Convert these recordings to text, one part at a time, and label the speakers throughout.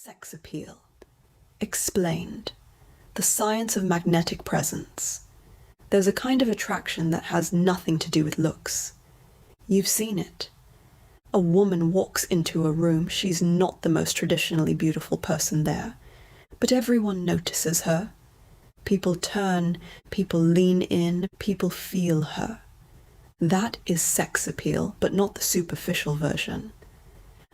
Speaker 1: Sex appeal. Explained. The science of magnetic presence. There's a kind of attraction that has nothing to do with looks. You've seen it. A woman walks into a room, she's not the most traditionally beautiful person there, but everyone notices her. People turn, people lean in, people feel her. That is sex appeal, but not the superficial version.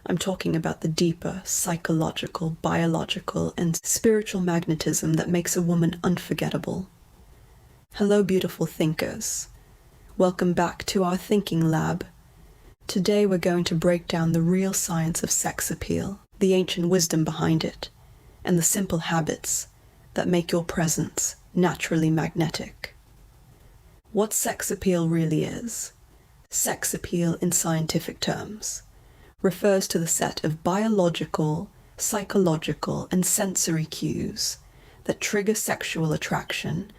Speaker 1: I'm talking about the deeper, psychological, biological, and spiritual magnetism that makes a woman unforgettable. Hello, beautiful thinkers. Welcome back to our thinking lab. Today we're going to break down the real science of sex appeal, the ancient wisdom behind it, and the simple habits that make your presence naturally magnetic. What sex appeal really is? Sex appeal in scientific terms refers to the set of biological, psychological, and sensory cues that trigger sexual attraction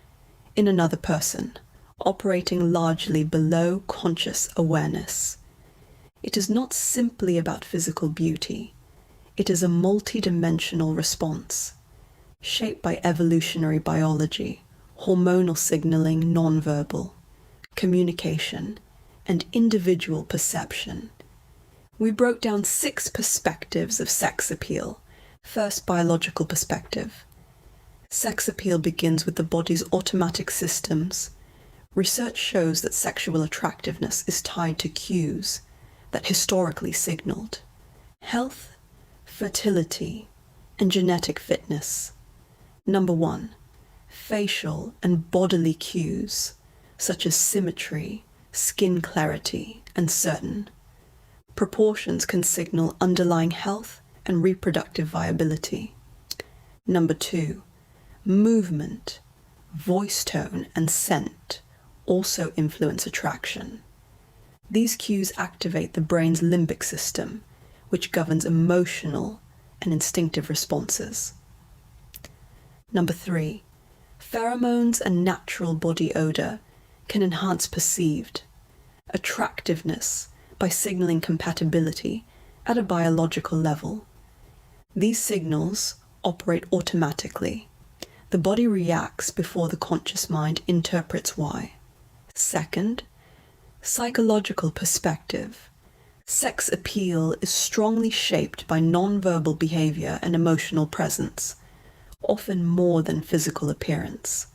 Speaker 1: in another person, operating largely below conscious awareness. It is not simply about physical beauty. It is a multi-dimensional response, shaped by evolutionary biology, hormonal signaling, nonverbal, communication, and individual perception. We broke down 6 perspectives of sex appeal. First, biological perspective. Sex appeal begins with the body's automatic systems. Research shows that sexual attractiveness is tied to cues that historically signaled health, fertility, and genetic fitness. Number 1, facial and bodily cues, such as symmetry, skin clarity, and certain proportions can signal underlying health and reproductive viability. Number 2, movement, voice tone, and scent also influence attraction. These cues activate the brain's limbic system, which governs emotional and instinctive responses. Number 3, pheromones and natural body odor can enhance perceived attractiveness by signaling compatibility at a biological level. These signals operate automatically. The body reacts before the conscious mind interprets why. Second, psychological perspective. Sex appeal is strongly shaped by nonverbal behavior and emotional presence, often more than physical appearance.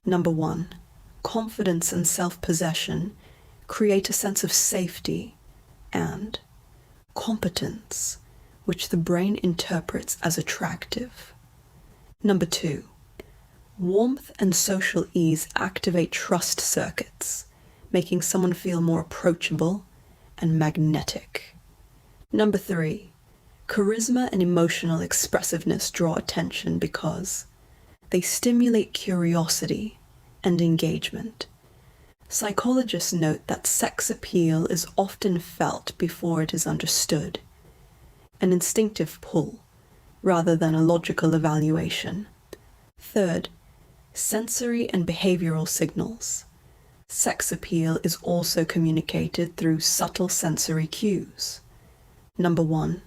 Speaker 1: Number 1, confidence and self-possession create a sense of safety and competence, which the brain interprets as attractive. Number 2, warmth and social ease activate trust circuits, making someone feel more approachable and magnetic. Number 3, charisma and emotional expressiveness draw attention because they stimulate curiosity and engagement. Psychologists note that sex appeal is often felt before it is understood, an instinctive pull rather than a logical evaluation. Third, sensory and behavioral signals. Sex appeal is also communicated through subtle sensory cues. Number 1,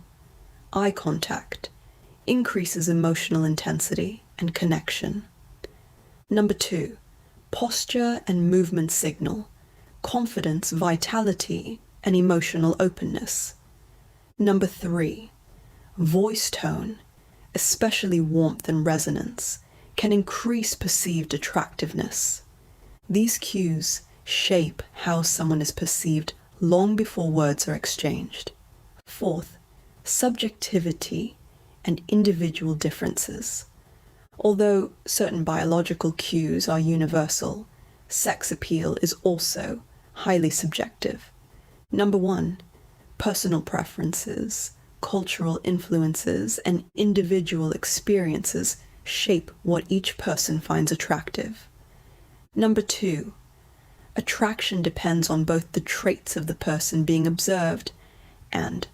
Speaker 1: eye contact increases emotional intensity and connection. Number 2, posture and movement signal confidence, vitality, and emotional openness. Number 3, voice tone, especially warmth and resonance, can increase perceived attractiveness. These cues shape how someone is perceived long before words are exchanged. Fourth, subjectivity and individual differences. Although certain biological cues are universal, sex appeal is also highly subjective. Number 1, personal preferences, cultural influences, and individual experiences shape what each person finds attractive. Number 2, attraction depends on both the traits of the person being observed and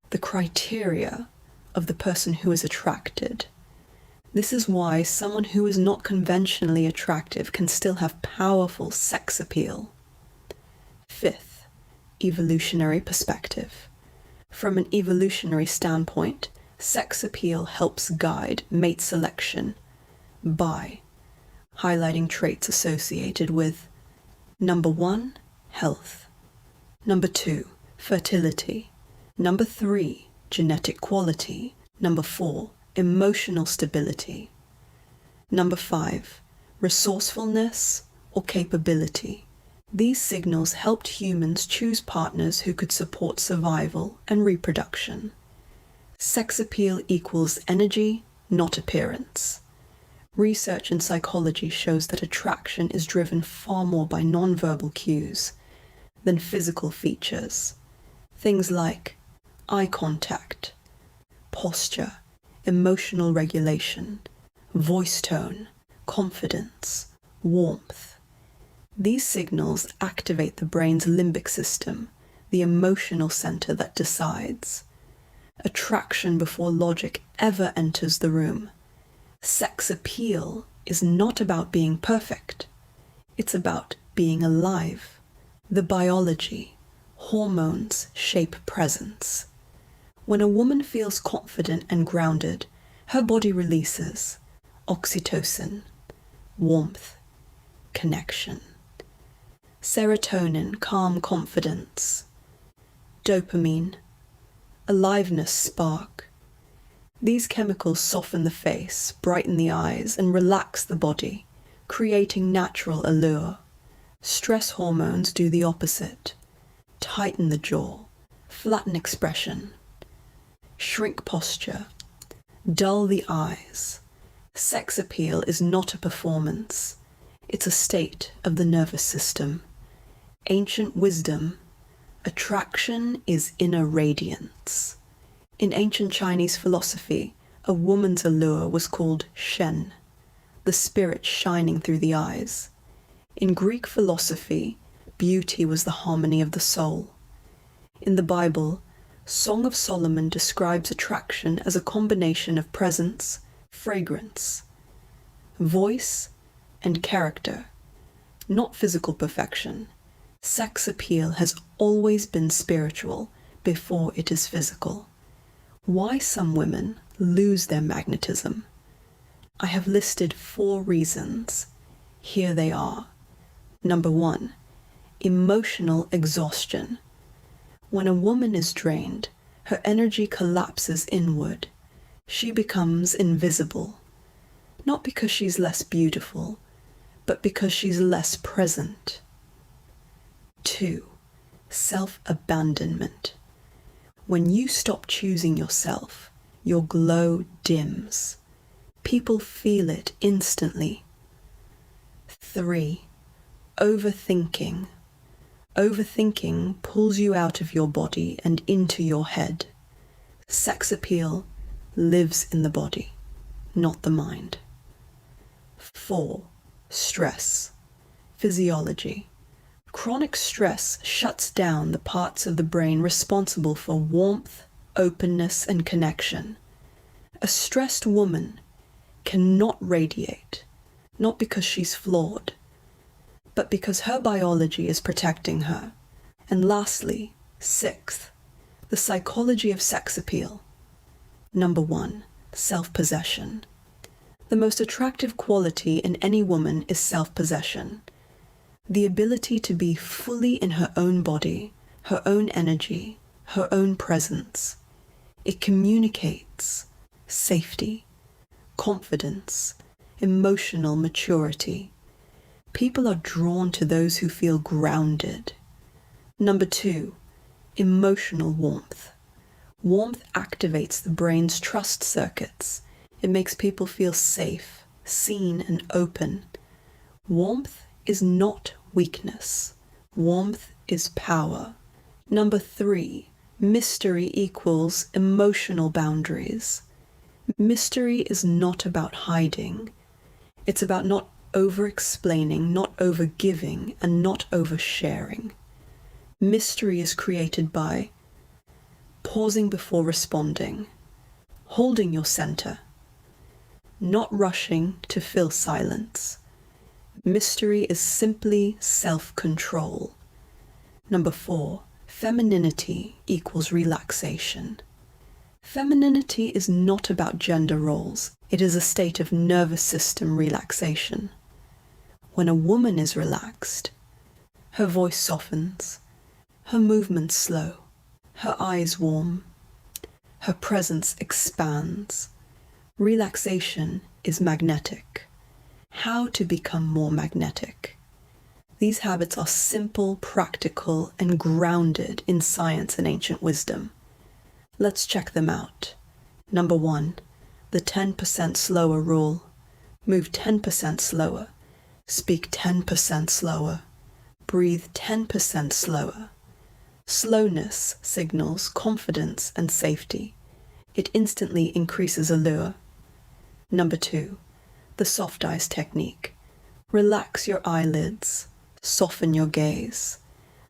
Speaker 1: the criteria of the person who is attracted. This is why someone who is not conventionally attractive can still have powerful sex appeal. Fifth, evolutionary perspective. From an evolutionary standpoint, Sex appeal helps guide mate selection by highlighting traits associated with number 1, health, number 2, fertility, number 3, genetic quality, number 4, emotional stability, number 5, resourcefulness or capability. These signals helped humans choose partners who could support survival and reproduction. Sex appeal equals energy, not appearance. Research in psychology shows that attraction is driven far more by nonverbal cues than physical features. Things like eye contact, posture, emotional regulation, voice tone, confidence, warmth. These signals activate the brain's limbic system, the emotional center that decides. Attraction before logic ever enters the room. Sex appeal is not about being perfect. It's about being alive. The biology, hormones shape presence. When a woman feels confident and grounded, her body releases oxytocin, warmth, connection. Serotonin, calm confidence. Dopamine, aliveness spark. These chemicals soften the face, brighten the eyes, and relax the body, creating natural allure. Stress hormones do the opposite. Tighten the jaw, flatten expression, shrink posture, dull the eyes. Sex appeal is not a performance. It's a state of the nervous system. Ancient wisdom, attraction is inner radiance. In ancient Chinese philosophy, a woman's allure was called Shen, the spirit shining through the eyes. In Greek philosophy, beauty was the harmony of the soul. In the Bible, Song of Solomon describes attraction as a combination of presence, fragrance, voice, and character, not physical perfection. Sex appeal has always been spiritual before it is physical. Why some women lose their magnetism? I have listed 4 reasons. Here they are. Number 1, emotional exhaustion. When a woman is drained, her energy collapses inward. She becomes invisible. Not because she's less beautiful, but because she's less present. 2, self-abandonment. When you stop choosing yourself, your glow dims. People feel it instantly. 3, overthinking. Overthinking pulls you out of your body and into your head. Sex appeal lives in the body, not the mind. 4, stress. Physiology. Chronic stress shuts down the parts of the brain responsible for warmth, openness, and connection. A stressed woman cannot radiate, not because she's flawed, but because her biology is protecting her. And lastly, 6th, the psychology of sex appeal. Number 1, self-possession. The most attractive quality in any woman is self-possession. The ability to be fully in her own body, her own energy, her own presence. It communicates safety, confidence, emotional maturity. People are drawn to those who feel grounded. Number 2, emotional warmth. Warmth activates the brain's trust circuits. It makes people feel safe, seen, and open. Warmth is not weakness. Warmth is power. Number 3, mystery equals emotional boundaries. Mystery is not about hiding. It's about not over-explaining, not over-giving, and not over-sharing. Mystery is created by pausing before responding, holding your center, not rushing to fill silence. Mystery is simply self-control. Number 4, femininity equals relaxation. Femininity is not about gender roles. It is a state of nervous system relaxation. When a woman is relaxed, her voice softens, her movements slow, her eyes warm, her presence expands. Relaxation is magnetic. How to become more magnetic? These habits are simple, practical, and grounded in science and ancient wisdom. Let's check them out. Number 1, the 10% slower rule. Move 10% slower. Speak 10% slower. Breathe 10% slower. Slowness signals confidence and safety. It instantly increases allure. Number 2, the soft eyes technique. Relax your eyelids. Soften your gaze.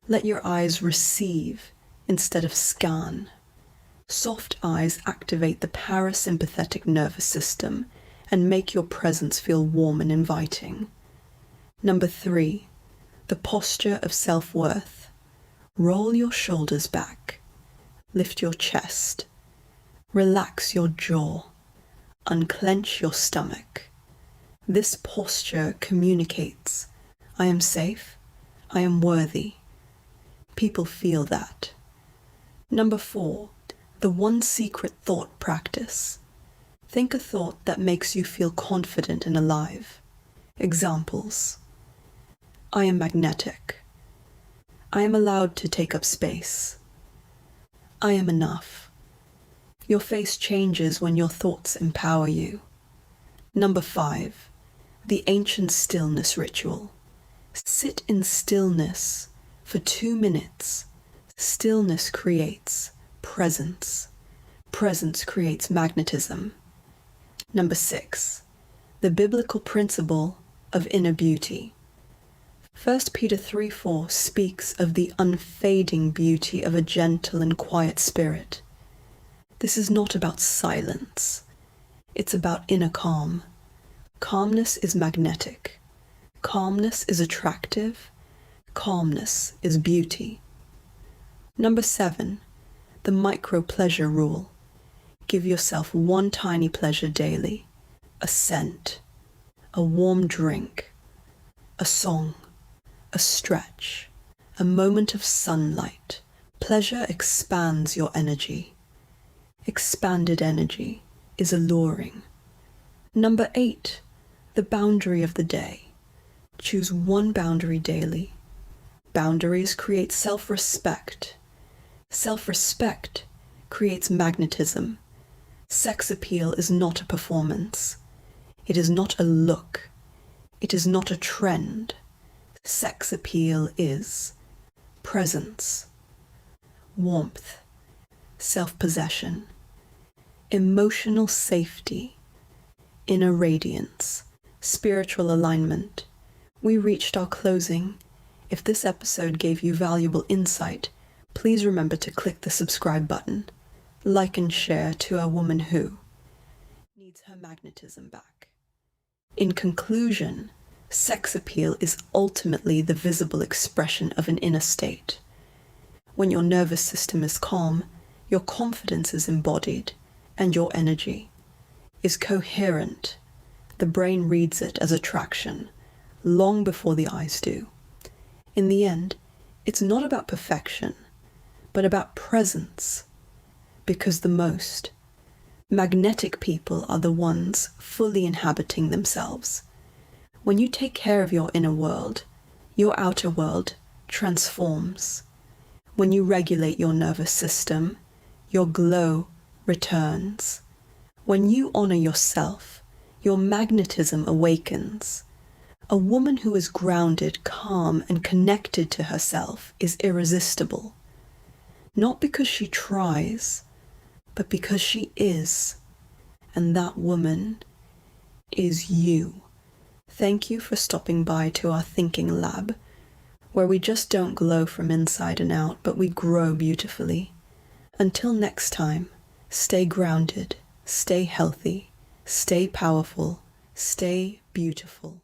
Speaker 1: Let your eyes receive instead of scan. Soft eyes activate the parasympathetic nervous system and make your presence feel warm and inviting. Number 3, the posture of self-worth. Roll your shoulders back. Lift your chest. Relax your jaw. Unclench your stomach. This posture communicates, I am safe, I am worthy. People feel that. Number 4, the one secret thought practice. Think a thought that makes you feel confident and alive. Examples. I am magnetic. I am allowed to take up space. I am enough. Your face changes when your thoughts empower you. Number 5, the ancient stillness ritual. Sit in stillness for 2 minutes. Stillness creates presence. Presence creates magnetism. Number 6, the biblical principle of inner beauty. 1 Peter 3:4 speaks of the unfading beauty of a gentle and quiet spirit. This is not about silence. It's about inner calm. Calmness is magnetic. Calmness is attractive. Calmness is beauty. Number 7, the micro-pleasure rule. Give yourself one tiny pleasure daily. A scent, a warm drink, a song, a stretch, a moment of sunlight. Pleasure expands your energy. Expanded energy is alluring. Number 8, the boundary of the day. Choose one boundary daily. Boundaries create self-respect. Self-respect creates magnetism. Sex appeal is not a performance. It is not a look. It is not a trend. Sex appeal is presence, warmth, self-possession, emotional safety, inner radiance, spiritual alignment. We reached our closing. If this episode gave you valuable insight, please remember to click the subscribe button, like and share to a woman who needs her magnetism back. In conclusion, sex appeal is ultimately the visible expression of an inner state. When your nervous system is calm, your confidence is embodied, and your energy is coherent. The brain reads it as attraction, long before the eyes do. In the end, it's not about perfection, but about presence, because the most magnetic people are the ones fully inhabiting themselves. When you take care of your inner world, your outer world transforms. When you regulate your nervous system, your glow returns. When you honor yourself, your magnetism awakens. A woman who is grounded, calm, and connected to herself is irresistible. Not because she tries, but because she is. And that woman is you. Thank you for stopping by to our thinking lab, where we just don't glow from inside and out, but we grow beautifully. Until next time, stay grounded, stay healthy, stay powerful, stay beautiful.